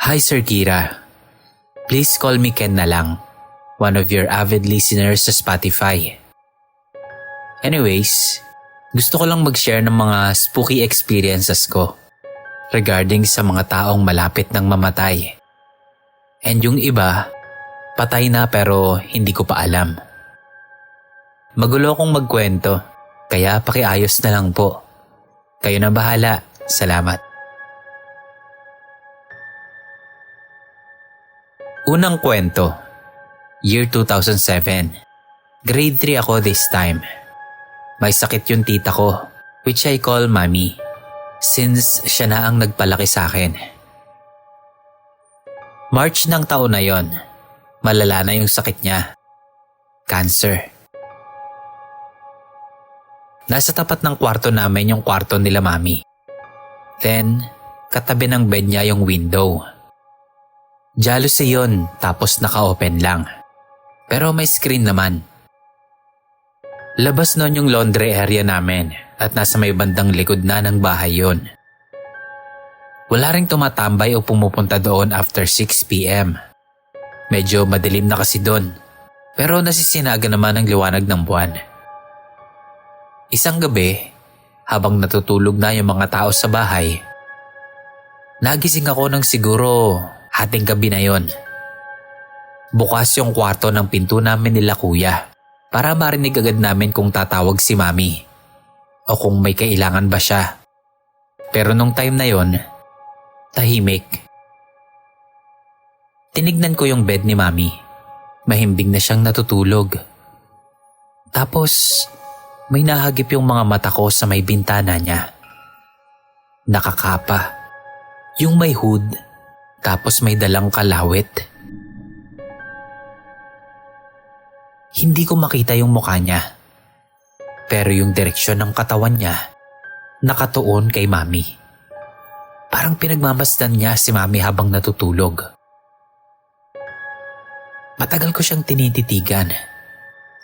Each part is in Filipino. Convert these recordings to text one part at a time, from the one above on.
Hi Sir Kira. Please call me Ken na lang. One of your avid listeners sa Spotify. Anyways, gusto ko lang mag-share ng mga spooky experiences ko regarding sa mga taong malapit ng mamatay. And yung iba, patay na pero hindi ko pa alam. Magulo kong magkwento, kaya pakiayos na lang po. Kayo na bahala. Salamat. Unang kwento. Year 2007. Grade 3 ako this time. May sakit yung tita ko, which I call Mami, since siya na ang nagpalaki sa akin. March ng taon na yon, malala na yung sakit niya. Cancer. Nasa tapat ng kwarto namin yung kwarto nila Mami. Then, katabi ng bed niya yung window. Jalousie yun, tapos naka-open lang. Pero may screen naman. Labas nun yung laundry area namin at nasa may bandang likod na ng bahay yon. Wala ring tumatambay o pumupunta doon after 6 p.m. Medyo madilim na kasi doon, pero nasisinaga naman ang liwanag ng buwan. Isang gabi, habang natutulog na yung mga tao sa bahay, nagising ako ng siguro hating gabi na yon. Bukas yung kwarto ng pinto namin nila kuya para marinig agad namin kung tatawag si Mami o kung may kailangan ba siya. Pero nung time na yon, tahimik. Tinignan ko yung bed ni Mami. Mahimbing na siyang natutulog. Tapos may nahagip yung mga mata ko sa may bintana niya. Nakakapa. Yung may hood, tapos may dalang kalawit. Hindi ko makita yung mukha niya. Pero yung direksyon ng katawan niya, nakatuon kay Mami. Parang pinagmamasdan niya si Mami habang natutulog. Matagal ko siyang tinititigan.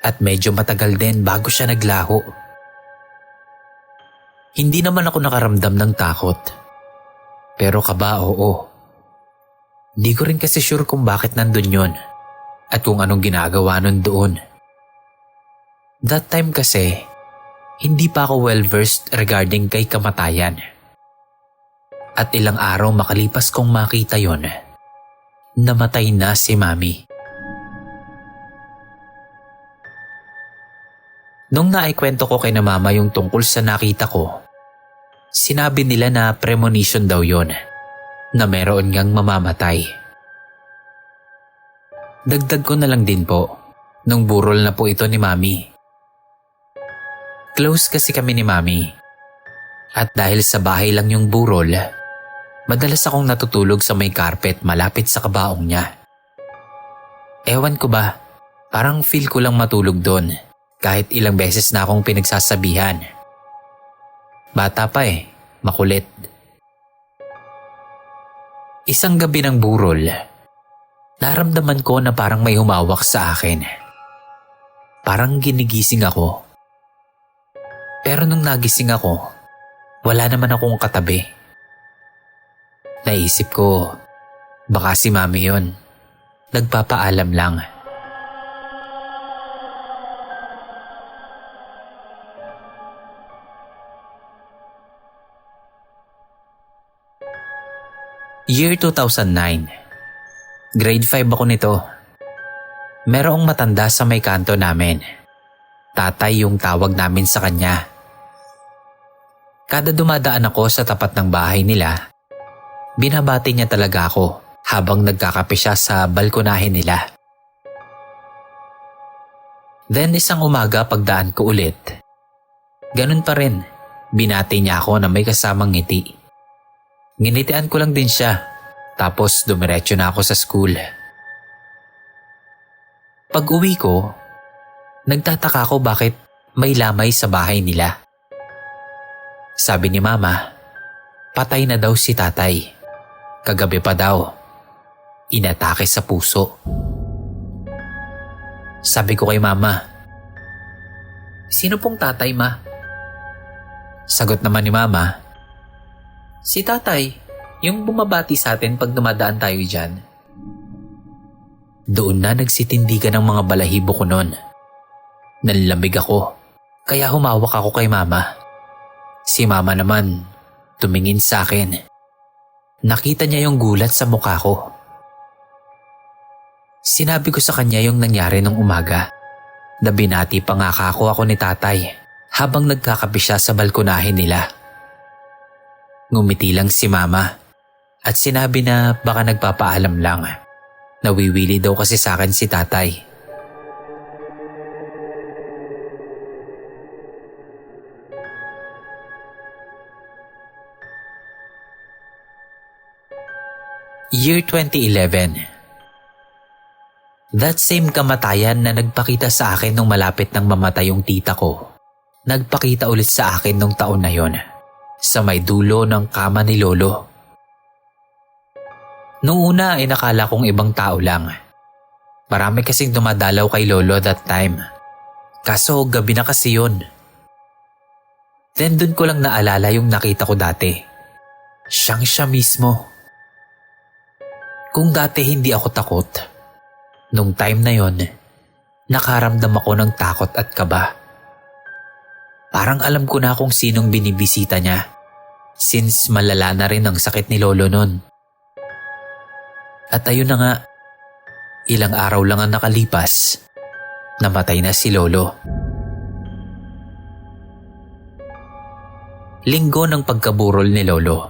At medyo matagal din bago siya naglaho. Hindi naman ako nakaramdam ng takot. Pero kaba, oo. Hindi ko rin kasi sure kung bakit nandun yun at kung anong ginagawa nun doon. That time kasi, hindi pa ako well-versed regarding kay kamatayan. At ilang araw makalipas kong makita yon, namatay na si Mami. Nung naikwento ko kay na Mama yung tungkol sa nakita ko, sinabi nila na premonition daw yon, na meron ngang mamamatay. Dagdag ko na lang din po, nung burol na po ito ni Mami. Close kasi kami ni Mami. At dahil sa bahay lang yung burol, madalas akong natutulog sa may carpet malapit sa kabaong niya. Ewan ko ba, parang feel ko lang matulog doon kahit ilang beses na akong pinagsasabihan. Bata pa makulit. Isang gabi ng burol, naramdaman ko na parang may humawak sa akin. Parang ginigising ako. Pero nung nagising ako, wala naman akong katabi. Naisip ko, baka si Mami yun. Nagpapaalam lang. Year 2009. Grade 5 ako nito. Merong matanda sa may kanto namin. Tatay yung tawag namin sa kanya. Kada dumadaan ako sa tapat ng bahay nila, binabati niya talaga ako habang nagkakape siya sa balkonahe nila. Then isang umaga pagdaan ko ulit, ganun pa rin, binati niya ako na may kasamang ngiti. Nginitian ko lang din siya, tapos dumiretso na ako sa school. Pag uwi ko, nagtataka ko bakit may lamay sa bahay nila. Sabi ni Mama, patay na daw si tatay. Kagabi pa daw. Inatake sa puso. Sabi ko kay Mama, sino pong tatay, Ma? Sagot naman ni Mama, si tatay, Yung bumabati sa atin pag dumadaan tayo dyan. Doon na nagsitindigan ng mga balahibo ko noon. Nanlamig ako, kaya humawak ako kay mama. Si mama naman, tumingin sa akin. Nakita niya yung gulat sa mukha ko. Sinabi ko sa kanya yung nangyari nung umaga. Na binati pa nga ako ni tatay habang nagkakape siya sa balkonahe nila. Ngumiti lang si mama at sinabi na baka nagpapaalam lang. Nawiwili daw kasi sa akin si tatay. Year 2011. That same kamatayan na nagpakita sa akin nung malapit nang mamatay yung tita ko, nagpakita ulit sa akin nung taon na yon, sa may dulo ng kama ni lolo. Noong una ay nakala kong ibang tao lang. Marami kasing dumadalaw kay lolo that time. Kaso gabi na kasi yun. Then dun ko lang naalala yung nakita ko dati. Siyang siya mismo. Kung dati hindi ako takot, nung time na yon, nakaramdam ako ng takot at kaba. Parang alam ko na kung sinong binibisita niya, since malala na rin ang sakit ni lolo nun. At ayun na nga, ilang araw lang ang nakalipas, namatay na si lolo. Linggo ng pagkaburol ni lolo.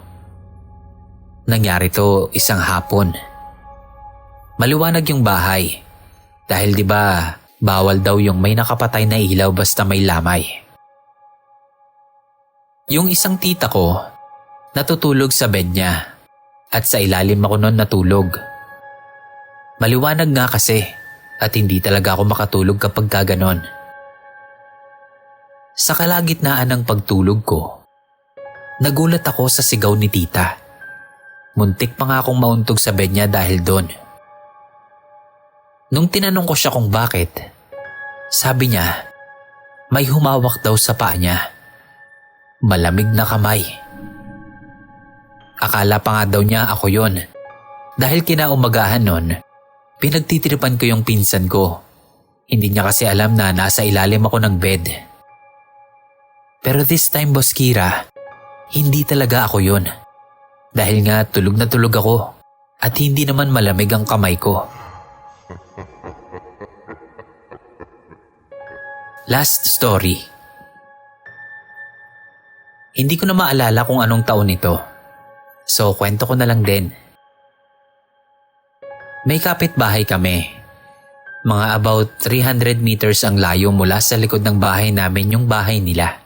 Nangyari to isang hapon. Maliwanag yung bahay dahil 'di ba bawal daw yung may nakapatay na ilaw basta may lamay. Yung isang tita ko natutulog sa bed niya at sa ilalim ako noon natulog. Maliwanag nga kasi at hindi talaga ako makatulog kapag gaganon. Sa kalagitnaan ng pagtulog ko, nagulat ako sa sigaw ni tita. Muntik pa nga akong mauntog sa bed niya dahil doon. Nung tinanong ko siya kung bakit, sabi niya, may humawak daw sa paa niya. Malamig na kamay. Akala pa nga daw niya ako yon. Dahil kinaumagahan nun, pinagtitripan ko yung pinsan ko. Hindi niya kasi alam na nasa ilalim ako ng bed. Pero this time, Boss Kira, hindi talaga ako yon. Dahil nga tulog na tulog ako at hindi naman malamig ang kamay ko. Last story. Hindi ko na maalala kung anong taon ito. So kwento ko na lang din. May kapitbahay kami. Mga about 300 meters ang layo mula sa likod ng bahay namin yung bahay nila.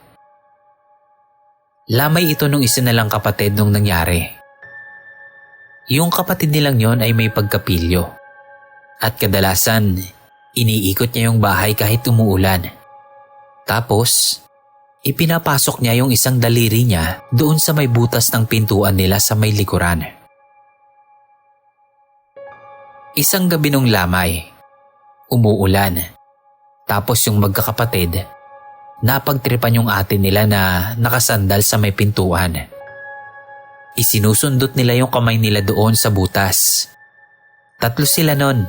Lamay ito nung isa nalang kapatid nung nangyari. Yung kapatid nilang yon ay may pagkapilyo. At kadalasan, iniikot niya yung bahay kahit umuulan. Tapos, ipinapasok niya yung isang daliri niya doon sa may butas ng pintuan nila sa may likuran. Isang gabi nung lamay, umuulan. Tapos yung magkakapatid, napagtripan yung ate nila na nakasandal sa may pintuan. Isinusundot nila yung kamay nila doon sa butas. 3 sila nun.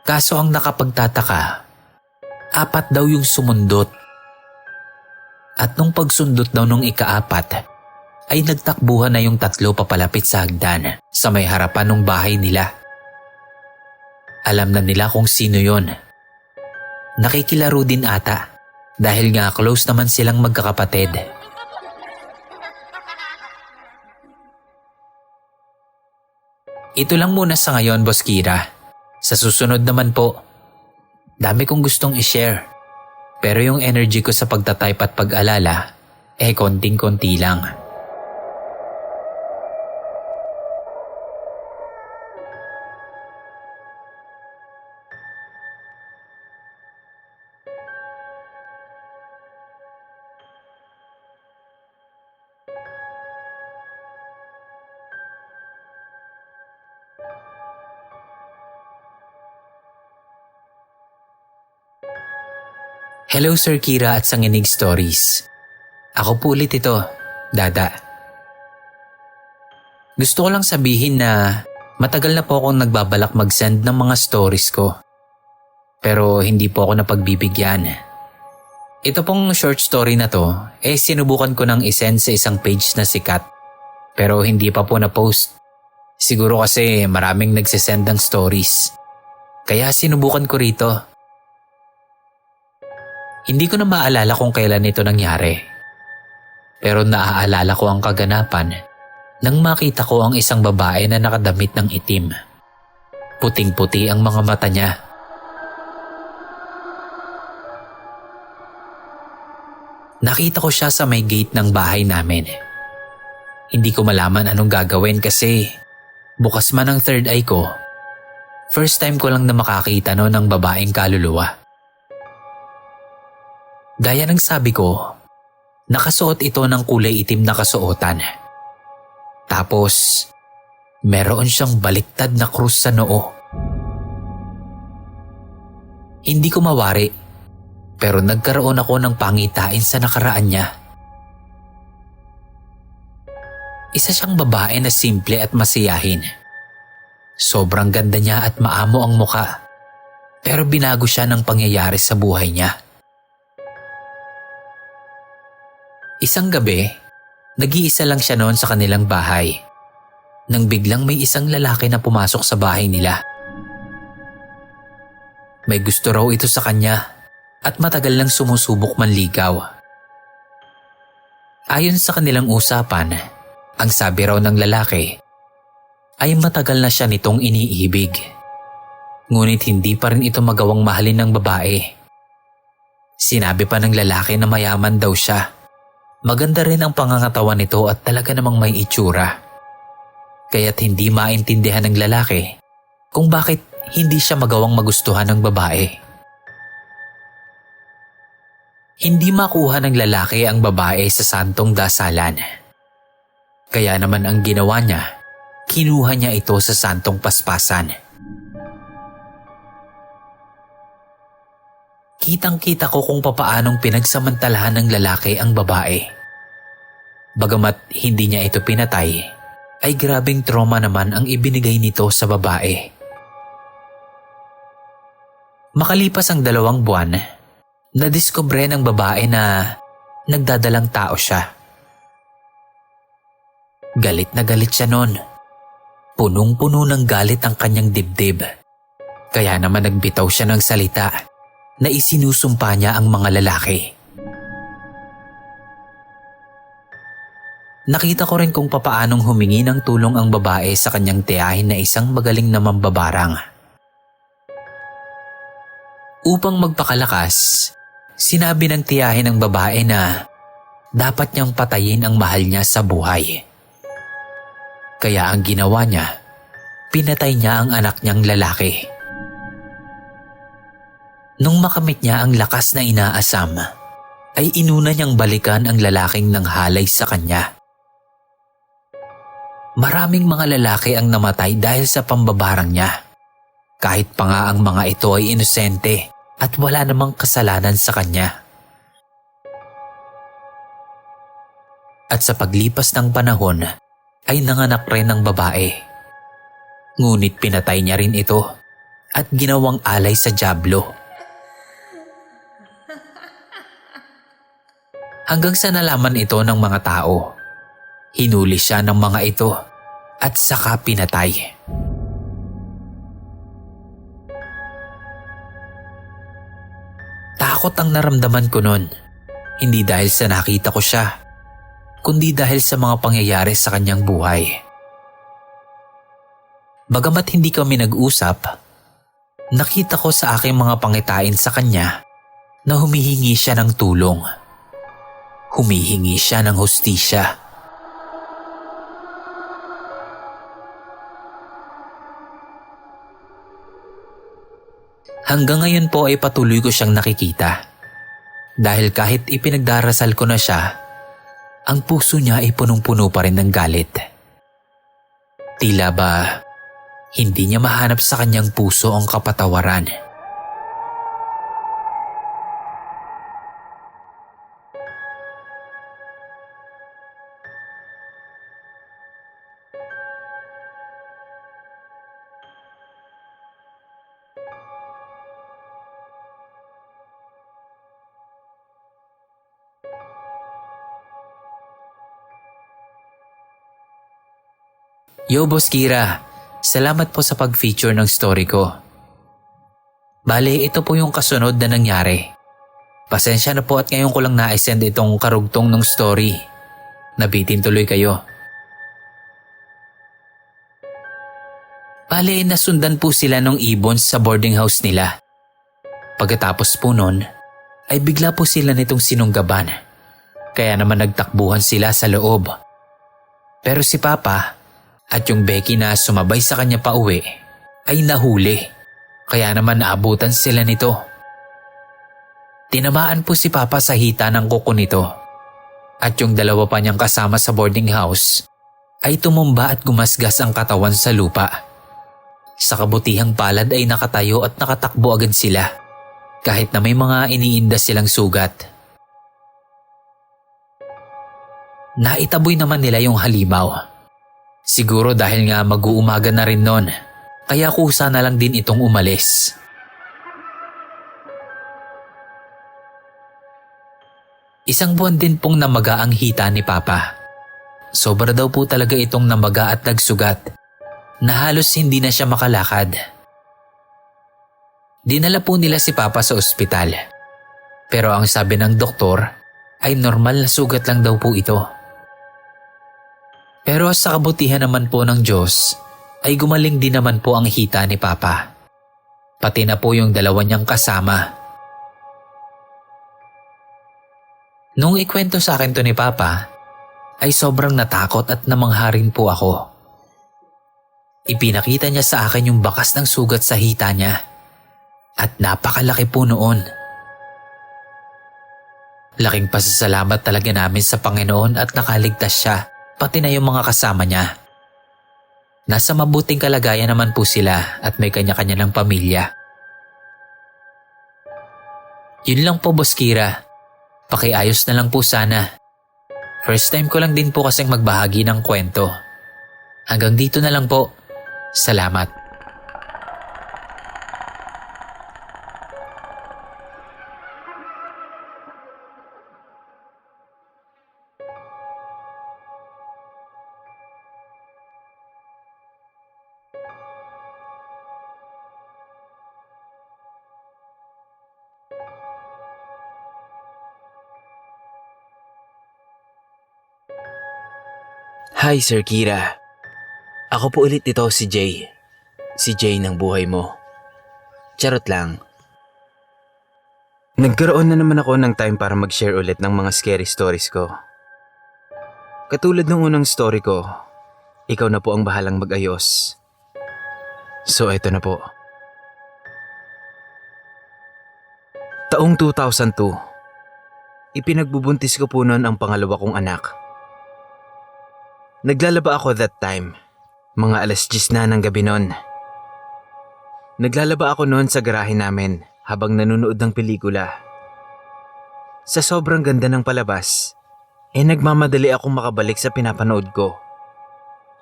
Kaso ang nakapagtataka, 4 daw yung sumundot. At nung pagsundot daw nung ika-4, ay nagtakbuhan na yung 3 papalapit sa hagdan sa may harapan ng bahay nila. Alam na nila kung sino yon. Nakikilaro din ata dahil nga close naman silang magkakapatid. Ito lang muna sa ngayon, Boss Kira. Sa susunod naman po, dami kong gustong i-share. Pero yung energy ko sa pagtatype at pag-alala, konting-konti lang. Hello Sir Kira at Sanginig Stories. Ako po ulit ito, Dada. Gusto ko lang sabihin na matagal na po akong nagbabalak mag-send ng mga stories ko. Pero hindi po ako napagbibigyan. Ito pong short story na to, sinubukan ko nang isend sa isang page na sikat. Pero hindi pa po na-post. Siguro kasi maraming nagsisend ng stories. Kaya sinubukan ko rito. Hindi ko na maalala kung kailan ito nangyari. Pero naaalala ko ang kaganapan nang makita ko ang isang babae na nakadamit ng itim. Puting-puti ang mga mata niya. Nakita ko siya sa may gate ng bahay namin. Hindi ko malaman anong gagawin kasi bukas man ang third eye ko, first time ko lang na makakita ng babaeng kaluluwa. Gaya ng sabi ko, nakasuot ito ng kulay itim na kasuotan. Tapos, meron siyang baliktad na krus sa noo. Hindi ko mawari, pero nagkaroon ako ng pangitain sa nakaraan niya. Isa siyang babae na simple at masiyahin. Sobrang ganda niya at maamo ang muka, pero binago siya ng pangyayari sa buhay niya. Isang gabi, nag-iisa lang siya noon sa kanilang bahay nang biglang may isang lalaki na pumasok sa bahay nila. May gusto raw ito sa kanya at matagal nang sumusubok manligaw. Ayon sa kanilang usapan, ang sabi raw ng lalaki ay matagal na siya nitong iniibig. Ngunit hindi pa rin ito magawang mahalin ng babae. Sinabi pa ng lalaki na mayaman daw siya. Maganda rin ang pangangatawan nito at talaga namang may itsura. Kaya't hindi maintindihan ng lalaki kung bakit hindi siya magawang magustuhan ng babae. Hindi makuha ng lalaki ang babae sa santong dasalan. Kaya naman ang ginawa niya, kinuha niya ito sa santong paspasan. Kitang-kita ko kung papaanong pinagsamantalahan ng lalaki ang babae. Bagamat hindi niya ito pinatay, ay grabing trauma naman ang ibinigay nito sa babae. Makalipas ang 2 buwan, nadiskubre ng babae na nagdadalang tao siya. Galit na galit siya noon. Punong-puno ng galit ang kanyang dibdib. Kaya naman nagbitaw siya ng salita na isinusumpa niya ang mga lalaki. Nakita ko rin kung papaanong humingi ng tulong ang babae sa kanyang tiyahin na isang magaling na mambabarang. Upang magpakalakas, sinabi ng tiyahin ng babae na dapat niyang patayin ang mahal niya sa buhay. Kaya ang ginawa niya, pinatay niya ang anak niyang lalaki. Nung makamit niya ang lakas na inaasam, ay inuna niyang balikan ang lalaking nanghalay sa kanya. Maraming mga lalaki ang namatay dahil sa pambabarang niya. Kahit pa nga ang mga ito ay inosente at wala namang kasalanan sa kanya. At sa paglipas ng panahon ay nanganak rin ng babae. Ngunit pinatay niya rin ito at ginawang alay sa dyablo. Hanggang sa nalaman ito ng mga tao, hinuli siya ng mga ito at saka pinatay. Takot ang naramdaman ko noon, hindi dahil sa nakita ko siya, kundi dahil sa mga pangyayari sa kanyang buhay. Bagamat hindi kami nag-usap, nakita ko sa aking mga pangitain sa kanya na humihingi siya ng tulong. Humihingi siya ng hustisya. Hanggang ngayon po ay patuloy ko siyang nakikita. Dahil kahit ipinagdarasal ko na siya, ang puso niya ay punong-puno pa rin ng galit. Tila ba hindi niya mahanap sa kanyang puso ang kapatawaran. Yo Boss Kira, salamat po sa pag-feature ng story ko. Bale, ito po yung kasunod na nangyari. Pasensya na po at ngayon ko lang na-send itong karugtong ng story. Nabitin tuloy kayo. Bale, nasundan po sila ng ibon sa boarding house nila. Pagkatapos po nun, ay bigla po sila nitong sinunggaban. Kaya naman nagtakbuhan sila sa loob. Pero si Papa at yung Becky na sumabay sa kanya pa uwi ay nahuli. Kaya naman naabutan sila nito. Tinamaan po si Papa sa hita ng kuko nito. At yung dalawa pa niyang kasama sa boarding house ay tumumba at gumasgas ang katawan sa lupa. Sa kabutihang palad ay nakatayo at nakatakbo agad sila. Kahit na may mga iniinda silang sugat. Naitaboy naman nila yung halimaw. Siguro dahil nga mag-uumaga na rin nun, kaya kusa na lang din itong umalis. Isang buwan din pong namaga ang hita ni Papa. Sobra daw po talaga itong namaga at nagsugat, na halos hindi na siya makalakad. Dinala po nila si Papa sa ospital. Pero ang sabi ng doktor ay normal na sugat lang daw po ito. Pero sa kabutihan naman po ng Diyos ay gumaling din naman po ang hita ni Papa. Pati na po yung dalawa niyang kasama. Nung ikwento sa akin to ni Papa ay sobrang natakot at namangharin po ako. Ipinakita niya sa akin yung bakas ng sugat sa hita niya. At napakalaki po noon. Laking pasasalamat talaga namin sa Panginoon at nakaligtas siya, pati na yung mga kasama niya. Nasa mabuting kalagayan naman po sila at may kanya-kanya ng pamilya. Yun lang po Boss Kira. Pakiayos na lang po sana. First time ko lang din po kasing magbahagi ng kwento. Hanggang dito na lang po. Salamat. Hi Sir Kira. Ako po ulit ito si Jay. Si Jay ng buhay mo. Charot lang. Nagkaroon na naman ako ng time para mag-share ulit ng mga scary stories ko. Katulad ng unang story ko, ikaw na po ang bahalang mag-ayos. So eto na po. Taong 2002, ipinagbubuntis ko po noon ang pangalawa kong anak. Naglalaba ako that time, mga 10:00 na ng gabi noon. Naglalaba ako noon sa garahe namin habang nanonood ng pelikula. Sa sobrang ganda ng palabas, nagmamadali akong makabalik sa pinapanood ko.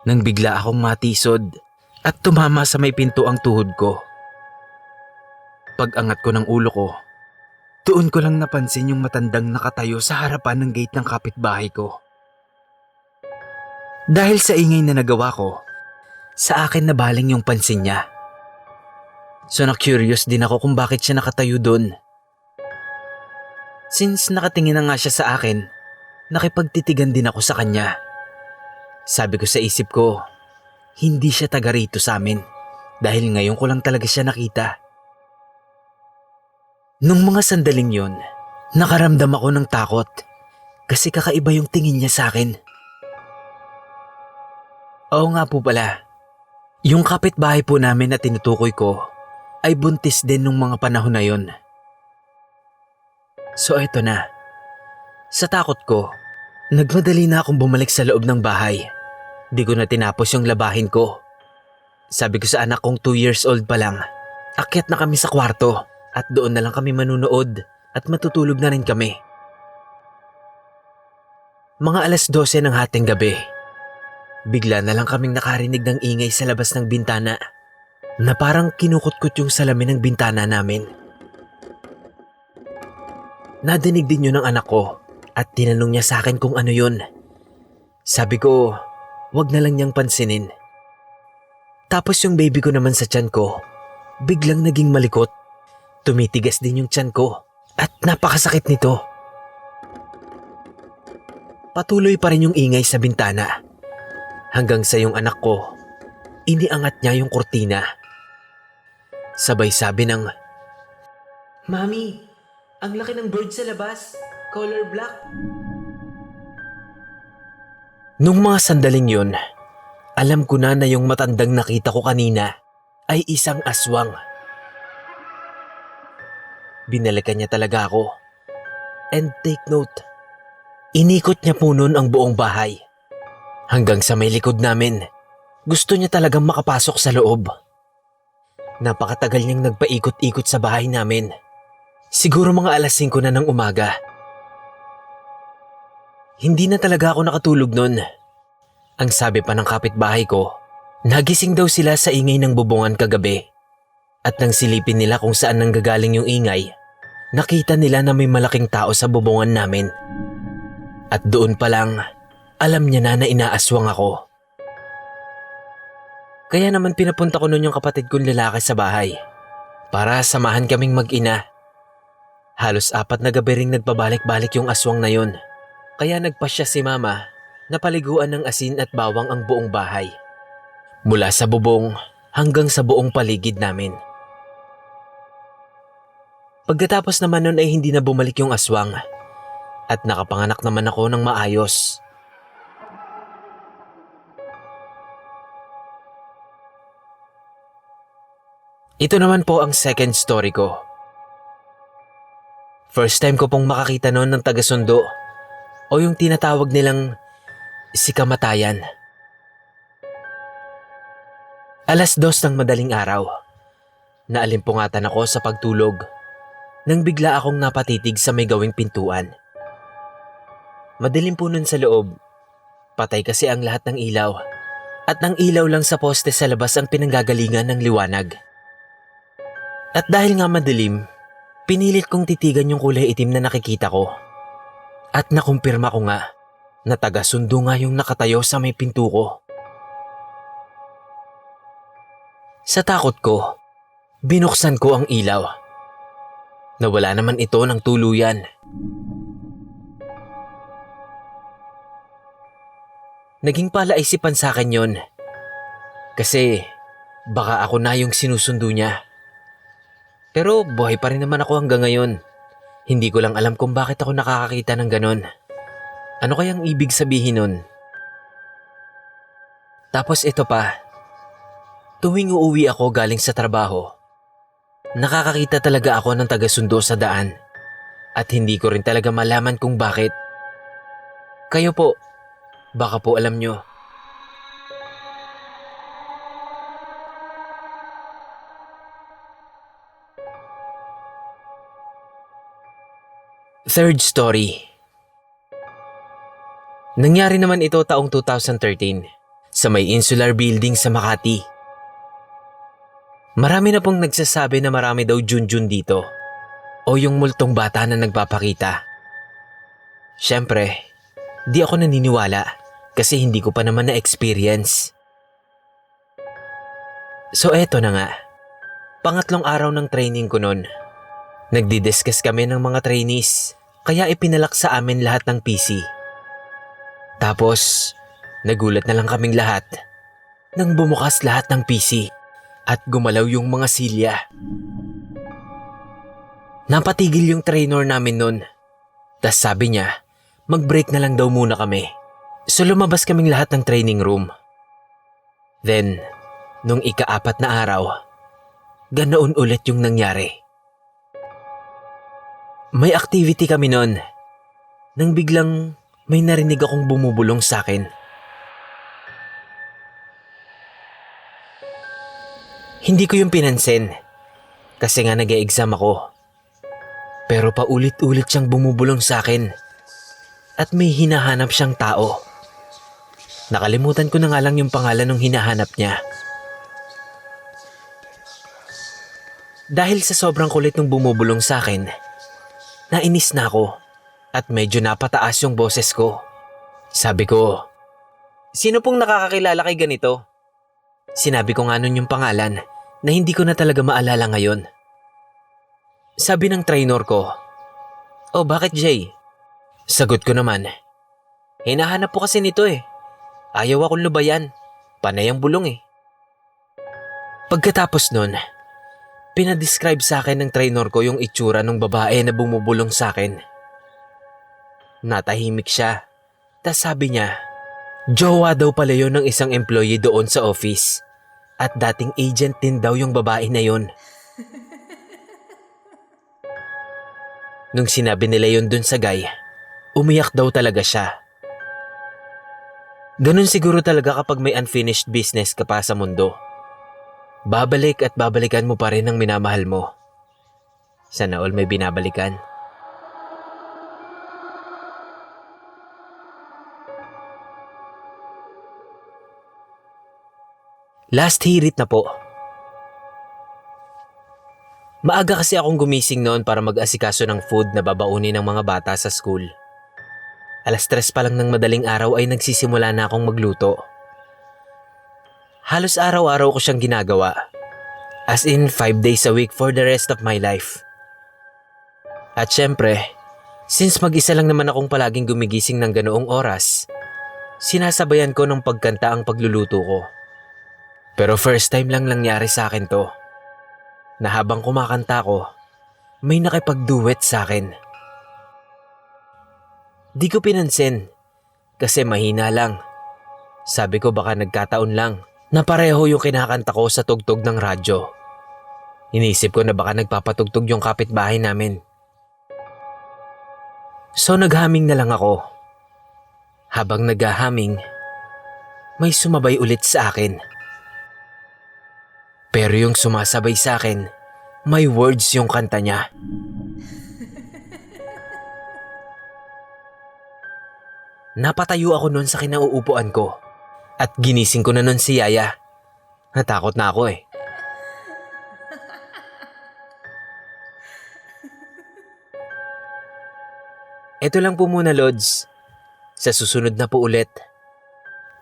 Nang bigla akong matisod at tumama sa may pinto ang tuhod ko. Pag-angat ko ng ulo ko, doon ko lang napansin yung matandang nakatayo sa harapan ng gate ng kapitbahay ko. Dahil sa ingay na nagawa ko, sa akin nabaling yung pansin niya. So na-curious din ako kung bakit siya nakatayo doon. Since nakatingin na nga siya sa akin, nakipagtitigan din ako sa kanya. Sabi ko sa isip ko, hindi siya taga rito sa amin dahil ngayon ko lang talaga siya nakita. Nung mga sandaling yun, nakaramdam ako ng takot kasi kakaiba yung tingin niya sa akin. Oo nga po pala, yung kapitbahay po namin na tinutukoy ko ay buntis din nung mga panahon na yun. So eto na, sa takot ko, nagmadali na akong bumalik sa loob ng bahay. Di ko na tinapos yung labahin ko. Sabi ko sa anak kong 2 years old pa lang, akyat na kami sa kwarto at doon na lang kami manunood at matutulog na rin kami. Mga 12:00 ng hating gabi. Bigla na lang kaming nakarinig ng ingay sa labas ng bintana na parang kinukutkot yung salamin ng bintana namin. Nadinig din yun ng anak ko at tinanong niya sa akin kung ano yun. Sabi ko, wag na lang niyang pansinin Tapos yung baby ko naman sa tiyan ko, biglang naging malikot. Tumitigas din yung tiyan ko at napakasakit nito. Patuloy pa rin yung ingay sa bintana. Hanggang sa yung anak ko, iniangat niya yung kurtina. Sabay sabi ng, "Mami, ang laki ng bird sa labas. Color black." Nung mga sandaling yun, alam ko na yung matandang nakita ko kanina ay isang aswang. Binalikan niya talaga ako. And take note, inikot niya po nun ang buong bahay. Hanggang sa may likod namin, gusto niya talagang makapasok sa loob. Napakatagal niyang nagpaikot-ikot sa bahay namin. Siguro mga alas 5 na ng umaga. Hindi na talaga ako nakatulog nun. Ang sabi pa ng kapitbahay ko, nagising daw sila sa ingay ng bubungan kagabi. At nang silipin nila kung saan nanggagaling yung ingay, nakita nila na may malaking tao sa bubungan namin. At doon pa lang, alam niya na inaaswang ako. Kaya naman pinapunta ko nun yung kapatid kong lalaki sa bahay para samahan kaming mag-ina. Halos 4 na gabi ring nagpabalik-balik yung aswang na yun. Kaya nagpasya si mama na paliguan ng asin at bawang ang buong bahay. Mula sa bubong hanggang sa buong paligid namin. Pagkatapos naman nun ay hindi na bumalik yung aswang at nakapanganak naman ako ng maayos. Ito naman po ang second story ko. First time ko pong makakita noon ng taga-sundo o yung tinatawag nilang si kamatayan. Alas 2 ng madaling araw. Naalimpungatan ako sa pagtulog nang bigla akong napatitig sa may gawing pintuan. Madilim po nun sa loob. Patay kasi ang lahat ng ilaw at ang ilaw lang sa poste sa labas ang pinanggagalingan ng liwanag. At dahil nga madilim, pinilit kong titigan yung kulay itim na nakikita ko. At nakumpirma ko nga na taga-sundo nga yung nakatayo sa may pinto ko. Sa takot ko, binuksan ko ang ilaw. Nawala naman ito ng tuluyan. Naging palaisipan sa akin yon. Kasi baka ako na yung sinusundo niya. Pero buhay pa rin naman ako hanggang ngayon. Hindi ko lang alam kung bakit ako nakakakita ng ganon. Ano kayang ibig sabihin nun? Tapos ito pa. Tuwing uuwi ako galing sa trabaho, nakakakita talaga ako ng taga-sundo sa daan. At hindi ko rin talaga malaman kung bakit. Kayo po, baka po alam nyo. Third story. Nangyari naman ito taong 2013 sa may Insular Building sa Makati. Marami na pong nagsasabi na marami daw junjun dito o yung multong bata na nagpapakita. Siyempre, di ako naniniwala kasi hindi ko pa naman na-experience. So eto na nga, pangatlong araw ng training ko nun. Nagdi-discuss kami ng mga trainees kaya ipinalak sa amin lahat ng PC. Tapos, nagulat na lang kaming lahat nang bumukas lahat ng PC at gumalaw yung mga silya. Napatigil yung trainer namin nun. Tas sabi niya, mag-break na lang daw muna kami. So lumabas kaming lahat ng training room. Then, nung ika-4 na araw, ganoon ulit yung nangyari. May activity kami nun. Nang biglang may narinig akong bumubulong sa akin. Hindi ko yung pinansin kasi nga nag-e-exam ako. Pero paulit-ulit siyang bumubulong sa akin at may hinahanap siyang tao. Nakalimutan ko na nga lang yung pangalan ng hinahanap niya. Dahil sa sobrang kulit ng bumubulong sa akin, nainis na ako at medyo napataas yung boses ko. Sabi ko, "Sino pong nakakakilala kay ganito?" Sinabi ko nga nun yung pangalan na hindi ko na talaga maalala ngayon. Sabi ng trainer ko, "Oh, bakit Jay?" Sagot ko naman, "Hinahanap po kasi nito eh. Ayaw akong lubayan. Panay ang bulong eh." Pagkatapos nun, pinadescribe sa akin ng trainer ko yung itsura ng babae na bumubulong sa akin. Natahimik siya. Tas sabi niya, jowa daw pala yun ng isang employee doon sa office. At dating agent din daw yung babae na yun. Nung sinabi nila yun dun sa guy, umiyak daw talaga siya. Ganun siguro talaga kapag may unfinished business ka pa sa mundo. Babalik at babalikan mo pa rin ang minamahal mo. Sana all may binabalikan. Last hirit na po. Maaga kasi akong gumising noon para mag-asikaso ng food na babaunin ng mga bata sa school. 3:00 pa lang ng madaling araw ay nagsisimula na akong magluto. Halos araw-araw ko siyang ginagawa. As in 5 days a week for the rest of my life. At syempre, since mag-isa lang naman akong palaging gumigising ng ganoong oras, sinasabayan ko ng pagkanta ang pagluluto ko. Pero first time lang nangyari sa akin to. Na habang kumakanta ko, may nakipag-duet sa akin. Di ko pinansin kasi mahina lang. Sabi ko baka nagkataon lang na pareho yung kinakanta ko sa tugtog ng radyo. Inisip ko na baka nagpapatugtog yung kapitbahay namin. So naghaming na lang ako. Habang naghahaming, may sumabay ulit sa akin. Pero yung sumasabay sa akin, may words yung kanta niya. Napatayo ako nun sa kinauupuan ko at ginising ko na nun si Yaya. Natakot na ako eh. Ito lang po muna, Lods. Sa susunod na po ulit.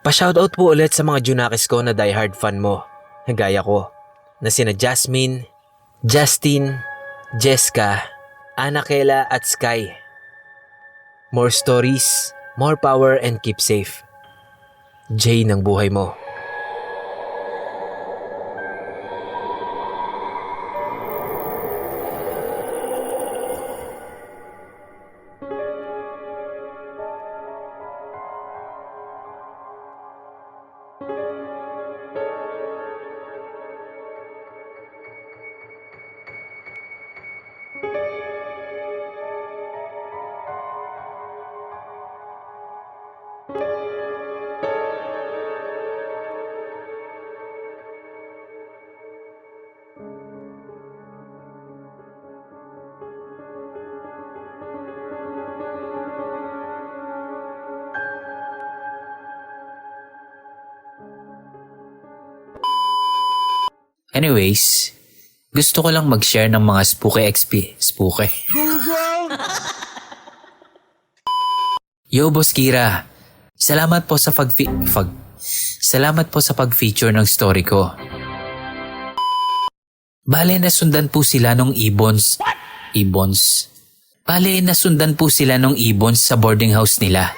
Pa-shoutout po ulit sa mga Junakis ko na diehard fan mo. Gaya ko. Na sina Jasmine, Justin, Jessica, Anakela at Sky. More stories, more power and keep safe. Jay ng buhay mo. Anyways, gusto ko lang mag-share ng mga spooky. Yo, Boss Kira. Salamat po sa pag-feature ng story ko. Bale, nasundan po sila nung Ibons. Bale, nasundan po sila nung Ibons sa boarding house nila.